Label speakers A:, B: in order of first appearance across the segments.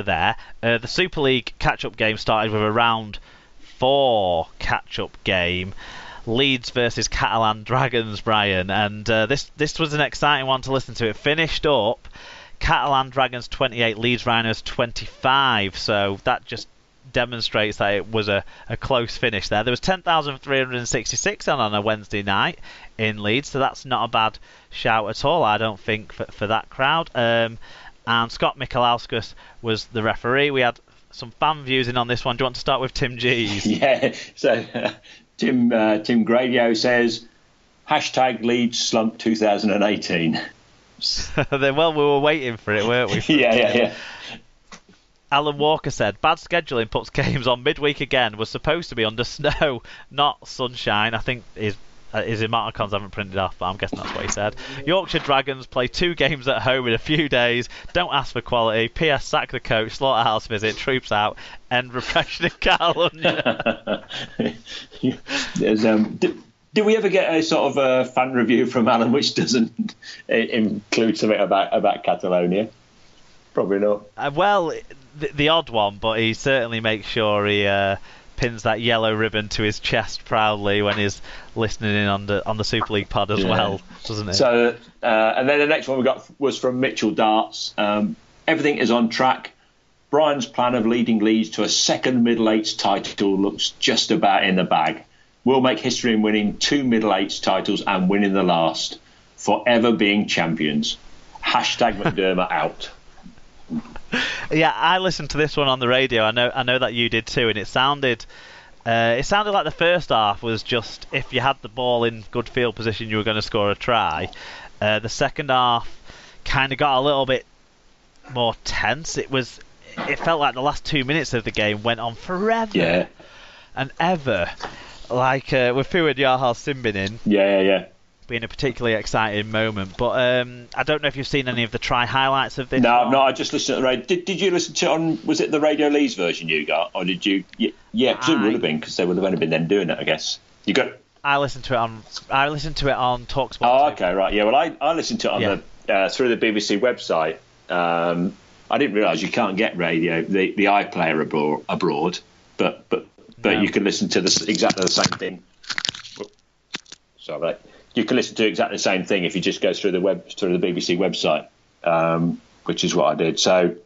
A: there. The Super League catch-up game started with a round 4 catch-up game. Leeds versus Catalan Dragons, Brian, and this was an exciting one to listen to. It finished up Catalan Dragons 28, Leeds Rhinos 25, so that just demonstrates that it was a close finish there. There was 10,366 on a Wednesday night in Leeds, so that's not a bad shout at all, I don't think, for that crowd. And Scott Michalauskas was the referee. We had some fan views in on this one. Do you want to start with Tim G's?
B: Yeah, so Tim Gradio says, #Leeds slump 2018.
A: Well, we were waiting for it, weren't we?
B: Yeah.
A: Alan Walker said, bad scheduling puts games on midweek again. Was supposed to be under snow, not sunshine. I think his emoticons haven't printed off, but I'm guessing that's what he said. Yorkshire Dragons play 2 games at home in a few days. Don't ask for quality. PS, sack the coach. Slaughterhouse visit. Troops out. End repression in Catalonia.
B: Did we ever get a sort of a fan review from Alan which doesn't include something about Catalonia? Probably not.
A: Well, the odd one, but he certainly makes sure he pins that yellow ribbon to his chest proudly when he's listening in on the Super League pod as well, doesn't he?
B: So, and then the next one we got was from Mitchell Darts. Everything is on track. Brian's plan of leading Leeds to a second Middle Eights title looks just about in the bag. We'll make history in winning 2 Middle Eights titles and winning the last. Forever being champions. #McDermott out.
A: Yeah, I listened to this one on the radio. I know that you did too, and it sounded like the first half was just if you had the ball in good field position, you were going to score a try. The second half kind of got a little bit more tense. It felt like the last 2 minutes of the game went on forever and ever. Like with Fuad Yahal Simbin in.
B: Yeah.
A: Being a particularly exciting moment. But I don't know if you've seen any of the try highlights of this.
B: No, I've not. I just listened to the radio. Did you listen to it on, was it the Radio Leeds version you got? Or did you? Yeah, it would have been, because they would have only been them doing it, I guess. You got?
A: I listened to it on TalkSport.
B: Oh, okay, right. Yeah, well, I listened to it on through the BBC website. I didn't realise you can't get radio, the iPlayer abroad, but no. You can listen to exactly the same thing. Sorry, mate. You can listen to exactly the same thing if you just go through the BBC website, which is what I did. So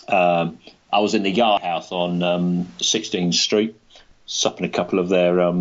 B: I was in the Yard House on 16th Street, supping a couple of their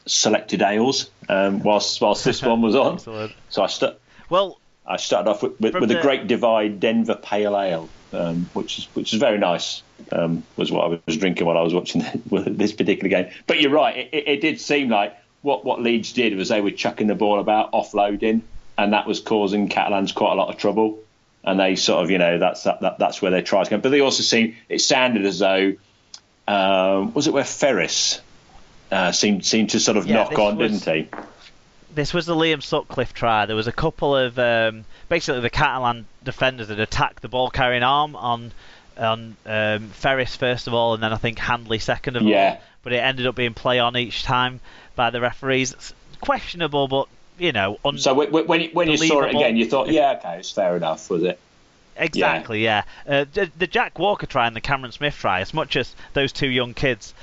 B: selected ales whilst this one was on.
A: Excellent.
B: So I started off with the Great Divide Denver Pale Ale, which is very nice. Was what I was drinking while I was watching this particular game. But you're right, it did seem like what Leeds did was they were chucking the ball about, offloading, and that was causing Catalans quite a lot of trouble. And they sort of, that's where their tries came. But they also it sounded as though, was it where Ferris seemed to sort of knock on, didn't he?
A: This was the Liam Sutcliffe try. There was a couple of basically the Catalan defenders had attacked the ball carrying arm on Ferris first of all, and then I think Handley second of all. But it ended up being play on each time by the referees. It's questionable, but
B: so when you saw it again, you thought, okay, it's fair enough, was it?
A: Exactly, yeah. The Jack Walker try and the Cameron Smith try, as much as those two young kids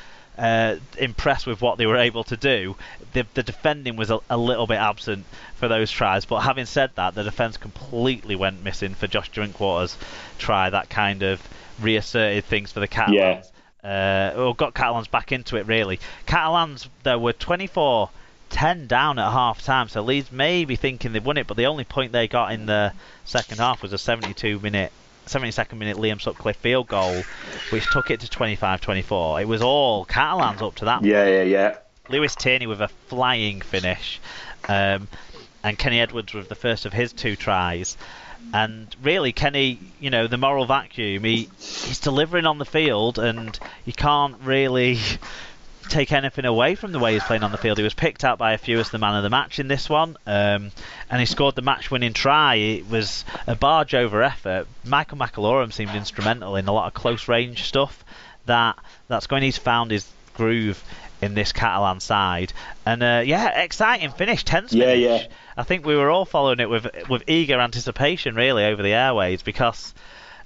A: impressed with what they were able to do, the defending was a little bit absent for those tries. But having said that, the defence completely went missing for Josh Drinkwater's try. That kind of reasserted things for the Catalans. Got Catalans back into it, really. Catalans, though, were 24-10 down at half-time, so Leeds may be thinking they've won it, but the only point they got in the second half was a 72nd minute Liam Sutcliffe field goal, which took it to 25-24. It was all Catalans up to that point.
B: Yeah.
A: Lewis Tierney with a flying finish, and Kenny Edwards with the first of his 2 tries. And really, Kenny, the moral vacuum, he's delivering on the field, and you can't really take anything away from the way he's playing on the field. He was picked out by a few as the man of the match in this one, and he scored the match-winning try. It was a barge-over effort. Michael McAlorum seemed instrumental in a lot of close-range stuff. He's found his groove in this Catalan side, and exciting finish, tense finish.
B: Yeah.
A: I think we were all following it with eager anticipation, really, over the airwaves, because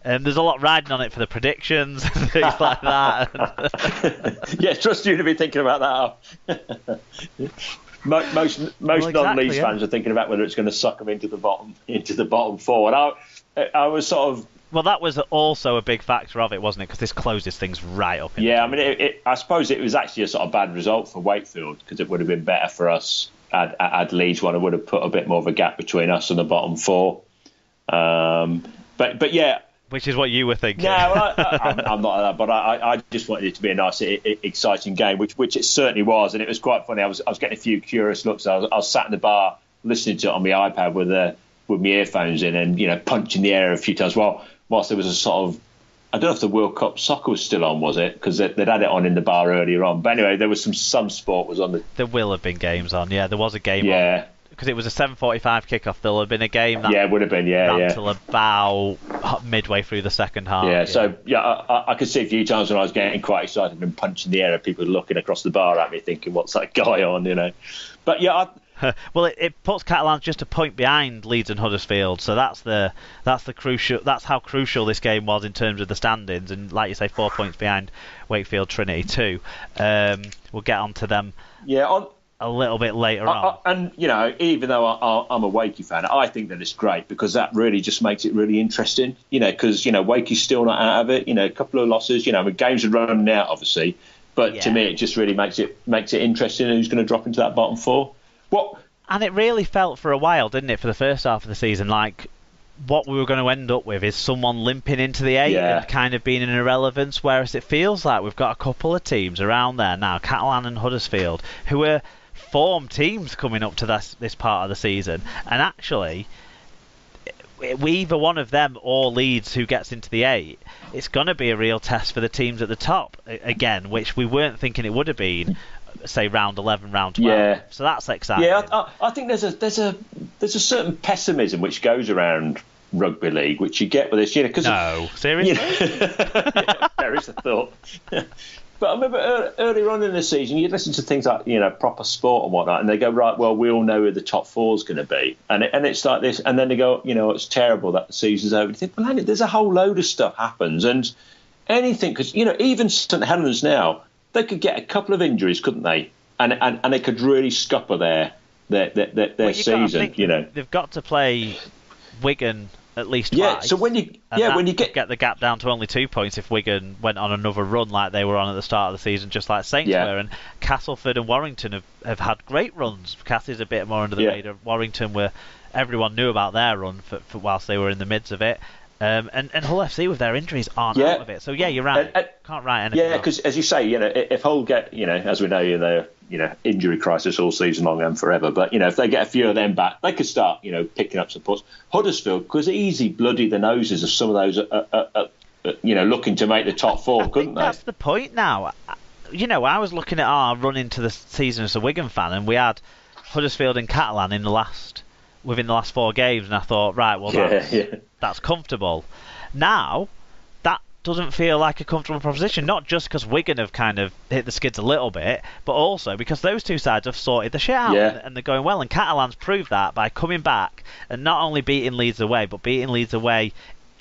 A: There's a lot riding on it for the predictions and things like that.
B: Yeah, trust you to be thinking about that. Most non-Leeds fans are thinking about whether it's going to suck them into the bottom four. And I was sort of.
A: Well, that was also a big factor of it, wasn't it? Because this closes things right up.
B: Yeah, I mean, I suppose it was actually a sort of bad result for Wakefield, because it would have been better for us had Leeds won. It would have put a bit more of a gap between us and the bottom four. But yeah.
A: Which is what you were thinking.
B: Yeah, well, I'm not like that, but I just wanted it to be a nice, exciting game, which it certainly was, and it was quite funny. I was getting a few curious looks. I was sat in the bar listening to it on my iPad with my earphones in, and punching the air a few times. Whilst there was a sort of, I don't know if the World Cup soccer was still on, was it? Because they'd had it on in the bar earlier on. But anyway, there was some sport was on the.
A: There will have been games on. Yeah, there was a game. Yeah. Because it was a 7:45 kickoff, there'll have been a game that
B: it would have been,
A: until about midway through the second half.
B: Yeah, so I could see a few times when I was getting quite excited and punching the air, and people looking across the bar at me thinking, "What's that guy on?" But yeah.
A: Well, it puts Catalans just a point behind Leeds and Huddersfield, so that's how crucial this game was in terms of the standings, and like you say, 4 points behind Wakefield Trinity too. We'll get on to them.
B: Yeah.
A: A little bit later on.
B: And, even though I'm a Wakey fan, I think that it's great, because that really just makes it really interesting, because, Wakey's still not out of it, a couple of losses, games are running out, obviously, but to me, it just really makes it interesting who's going to drop into that bottom four.
A: And it really felt for a while, didn't it, for the first half of the season, like what we were going to end up with is someone limping into the 8 and kind of being an irrelevance, whereas it feels like we've got a couple of teams around there now, Catalan and Huddersfield, who are form teams coming up to this part of the season, and actually either one of them or Leeds who gets into the 8, it's going to be a real test for the teams at the top again, which we weren't thinking it would have been, say, round 11, round 12. So that's exciting.
B: Yeah, I think there's a certain pessimism which goes around rugby league, which you get with this, because
A: no, seriously,
B: there is a thought. But I remember earlier on in the season, you'd listen to things like, Proper Sport and whatnot, and they go, right, well, we all know who the top four is going to be. And it's like this, and then they go, it's terrible that the season's over. You think, well, there's a whole load of stuff happens, and anything, because, even St Helens now, they could get a couple of injuries, couldn't they? And they could really scupper their season,
A: They've got to play Wigan at least twice.
B: Yeah, so when you
A: get the gap down to only 2 points if Wigan went on another run like they were on at the start of the season, just like Saints were, and Castleford and Warrington have had great runs. Castle's a bit more under the radar. Warrington everyone knew about their run for whilst they were in the midst of it. And Hull FC with their injuries aren't out of it. So you're right. Can't write anything.
B: Yeah, because as you say, if Hull get, as we know, they're injury crisis all season long and forever. But if they get a few of them back, they could start picking up some points. Huddersfield could easily bloody the noses of some of those looking to make the top four, couldn't they?
A: That's the point now. I was looking at our run into the season as a Wigan fan, and we had Huddersfield and Catalan within the last 4 games, and I thought, right, well, that's comfortable. Now, that doesn't feel like a comfortable proposition, not just because Wigan have kind of hit the skids a little bit, but also because those two sides have sorted the shit out, and they're going well, and Catalan's proved that by coming back and not only beating Leeds away, but beating Leeds away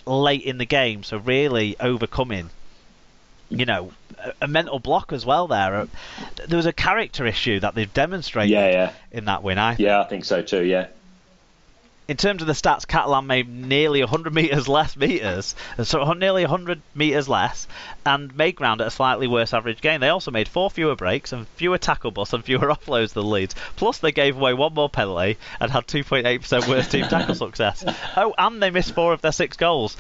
A: late in the game, so really overcoming a mental block as well there. There was a character issue that they've demonstrated in that win, I think.
B: Yeah, I think so too,
A: In terms of the stats, Catalan made nearly 100 metres less metres, so nearly 100 metres less, and made ground at a slightly worse average gain. They also made 4 fewer breaks and fewer tackle busts and fewer offloads than Leeds. Plus, they gave away 1 more penalty and had 2.8% worse team tackle success. Oh, and they missed 4 of their 6 goals.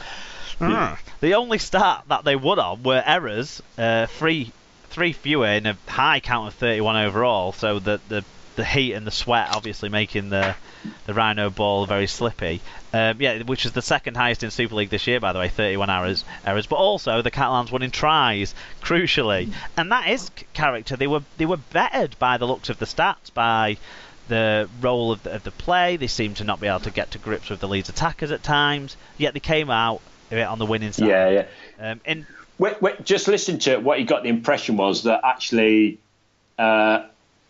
A: The only stat that they won on were errors, 3 fewer in a high count of 31 overall, so the heat and the sweat obviously making the Rhino ball very slippy. Which is the second highest in Super League this year, by the way, 31 errors. But also the Catalans won in tries, crucially, and that is character. They were bettered by the looks of the stats, by the role of the play. They seemed to not be able to get to grips with the Leeds attackers at times, yet they came out on the winning side.
B: Just listen to it. What you got the impression was that actually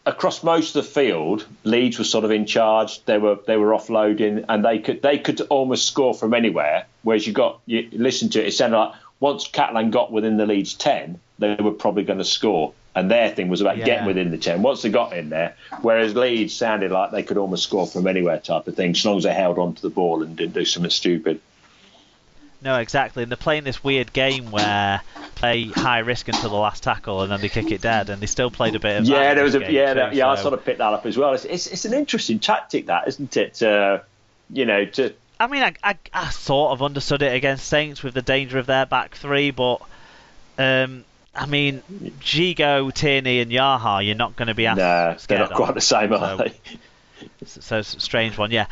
B: across most of the field, Leeds were sort of in charge. They were offloading, and they could almost score from anywhere. Whereas you listen to it, it sounded like once Catalan got within the Leeds 10, they were probably going to score. And their thing was about getting within the 10 once they got in there. Whereas Leeds sounded like they could almost score from anywhere type of thing, as long as they held on to the ball and didn't do something stupid.
A: No, exactly. And they're playing this weird game where play high risk until the last tackle and then they kick it dead, and they still played a bit of
B: that. I
A: so.
B: sort of picked that up as well. It's an interesting tactic, that, isn't it?
A: I mean, I sort of understood it against Saints with the danger of their back three, but I mean, Gigo, Tierney and Yaha, you're not going to be asked.
B: No, they're not quite the same, are they?
A: So strange one, yeah.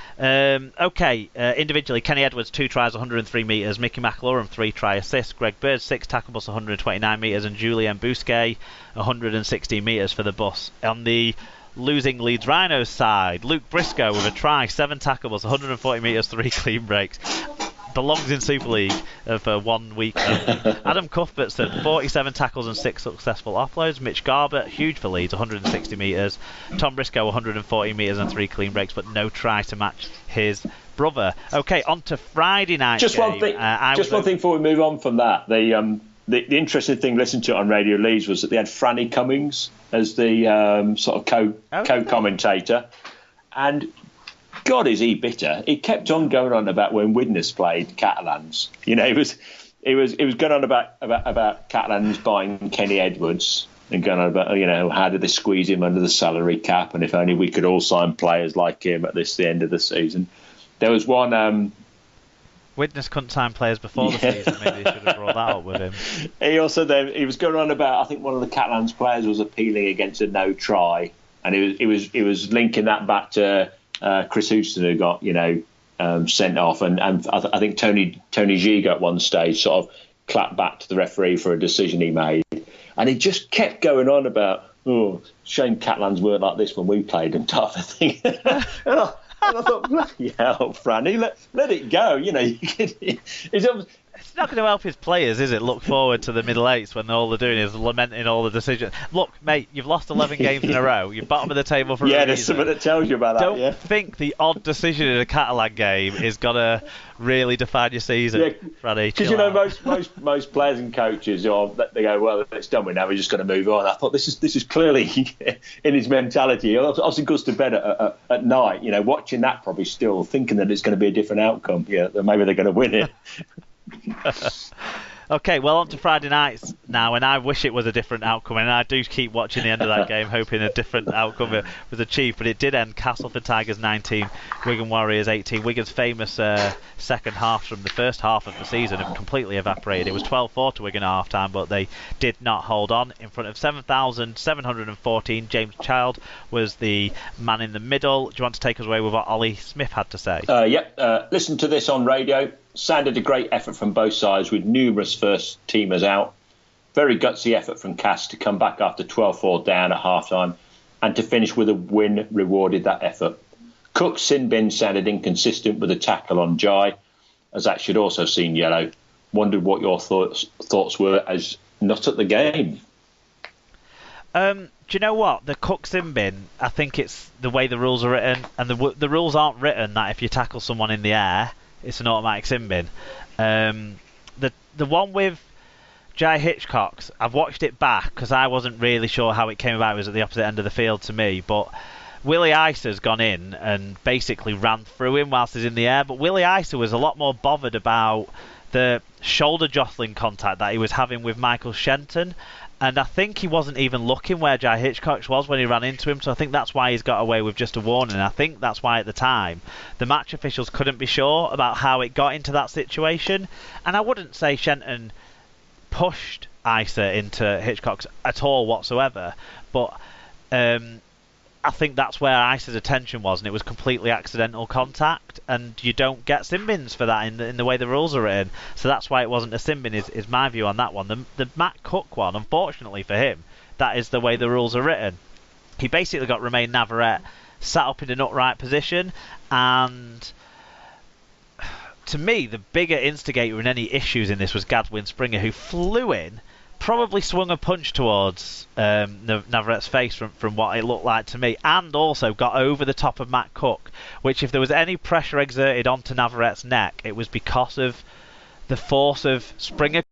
A: Okay, individually, Kenny Edwards, 2 tries, 103 metres. Mickey McIlaurin, 3 try assists. Greg Bird, 6 tackle bus, 129 metres. And Julien Bousquet, 116 metres for the bus. On the losing Leeds Rhinos side, Luke Briscoe with a try, 7 tackle bus, 140 metres, 3 clean breaks. Belongs in Super League for 1 week only. Adam Cuthbertson, 47 tackles and 6 successful offloads. Mitch Garbutt, huge for Leeds, 160 metres. Tom Briscoe, 140 metres and 3 clean breaks, but no try to match his brother. Okay, on to Friday night.
B: Just
A: game.
B: one thing. One thing before we move on from that. The interesting thing listening to it on Radio Leeds was that they had Franny Cummings as the sort of co-commentator, and God, is he bitter? He kept on going on about when Widnes played Catalans. You know, he was going on about Catalans buying Kenny Edwards and going on about, you know, how did they squeeze him under the salary cap, and if only we could all sign players like him at the end of the season. There was one.
A: Widnes couldn't sign players before the season. Maybe they should have brought that up with him.
B: He was going on about, I think one of the Catalans players was appealing against a no try, and he was linking that back to Chris Houston, who got sent off, and I think Tony Giga at one stage sort of clapped back to the referee for a decision he made, and he just kept going on about, shame Catalans weren't like this when we played them, type of thing. And I thought, bloody hell, Franny, let it go. You know,
A: it's not going to help his players, is it? Look forward to the middle eights when all they're doing is lamenting all the decisions. Look, mate, you've lost 11 games in a row. You're bottom of the table for a reason.
B: There's something that tells you about that.
A: Don't think the odd decision in a Catalan game is going to really define your season, Franny.
B: Because most players and coaches, they go, well, it's done with now. We're just going to move on. I thought this is clearly in his mentality. He obviously goes to bed at night, watching that, probably still thinking that it's going to be a different outcome. Yeah, that maybe they're going to win it.
A: Okay, well, on to Friday nights now, and I wish it was a different outcome, and I do keep watching the end of that game, hoping a different outcome was achieved, but it did end Castleford Tigers 19, Wigan Warriors 18. Wigan's famous second half from the first half of the season have completely evaporated. It was 12-4 to Wigan at half-time, but they did not hold on. In front of 7,714, James Child was the man in the middle. Do you want to take us away with what Ollie Smith had to say?
B: Listen to this on radio. Sounded a great effort from both sides with numerous first teamers out. Very gutsy effort from Cass to come back after 12-4 down at half-time and to finish with a win rewarded that effort. Cook's sin bin sounded inconsistent with a tackle on Jai, as that should also seen yellow. Wondered what your thoughts were as not at the game.
A: Do you know what? The Cook sin bin, I think it's the way the rules are written, and the rules aren't written that if you tackle someone in the air, it's an automatic sin bin. The one with Jai Hitchcock's, I've watched it back because I wasn't really sure how it came about. It was at the opposite end of the field to me, but Willie Iser's gone in and basically ran through him whilst he's in the air, but Willie Iser was a lot more bothered about the shoulder jostling contact that he was having with Michael Shenton, and I think he wasn't even looking where Jai Hitchcock was when he ran into him, so I think that's why he's got away with just a warning. I think that's why at the time the match officials couldn't be sure about how it got into that situation, and I wouldn't say Shenton pushed Iser into Hitchcock at all whatsoever, but I think that's where Iser's attention was, and it was completely accidental contact, and you don't get sin bins for that in the way the rules are written, so that's why it wasn't a sin bin is my view on that one. The Matt Cook one, unfortunately for him, that is the way the rules are written. He basically got Romain Navarrete sat up in an upright position, and to me the bigger instigator in any issues in this was Gadwin Springer, who flew in, probably swung a punch towards Navarrette's face from what it looked like to me, and also got over the top of Matt Cook, which if there was any pressure exerted onto Navarrette's neck, it was because of the force of Springer